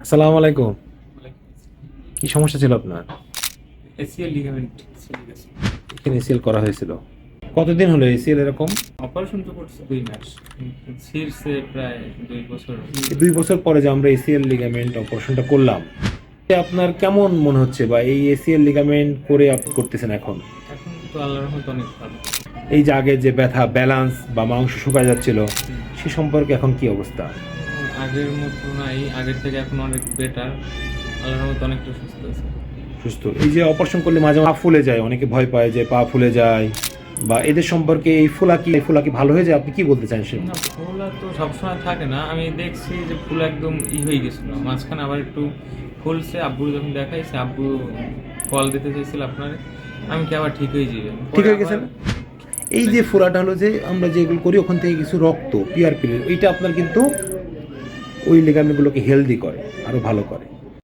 আসসালামু আলাইকুম। কি সমস্যা ছিল আপনার? এসিএল লিগামেন্ট ছিঁড়ে গেছে। এখানে এসিএল করা হয়েছিল। কতদিন হলো এসিএল এরকম? অপারেশন তো করছে 2 মাস, কিন্তু ছিঁড়ছে প্রায় 2 বছর। এই 2 বছর পরে যে আমরা এসিএল লিগামেন্ট অপারেশনটা করলাম, এতে আপনার কেমন মনে হচ্ছে বা এই এসিএল লিগামেন্ট করে আপনি করতেছেন এখন? এখন তো আল্লাহর রহমতে অনেক ভালো। এই যে আগে যে ব্যথা, ব্যালান্স বা মাংস শুকায় যাচ্ছিল, সে সম্পর্কে এখন কি অবস্থা? আগের মতো নাই, আগের থেকে এখন অনেক বেটার। আল্লাহর রহমতে অনেকটা সুস্থ আছে। সুস্থ। এই যে অপারেশন করলে মাঝে মাঝে পা ফুলে যায়, অনেকে ভয় পায় যে পা ফুলে যায়, বা এদের সম্পর্কে এই ফুলা কি ভালো হয়ে যায়, আপনি কি বলতে চান সে? না, ফুলা তো সবসময় থাকে না। আমি দেখছি যে ফুল একদম হয়ে গেছিল, মাঝখানে আবার একটু ফুলছে। আব্বু যখন দেখাইছে, আব্বু কল দিতে চাইছিল আপনার, আমি কি আবার ঠিক হয়ে যাবে। ঠিক হয়ে গেছে না? এই যে ফোড়াটা হলো যে আমরা যেগুলো করি ওখান থেকে কিছু রক্ত পিআরপি, এইটা আপনার কিন্তু ওই লিগামেন্টগুলোকে হেলদি করে, আরো ভালো করে।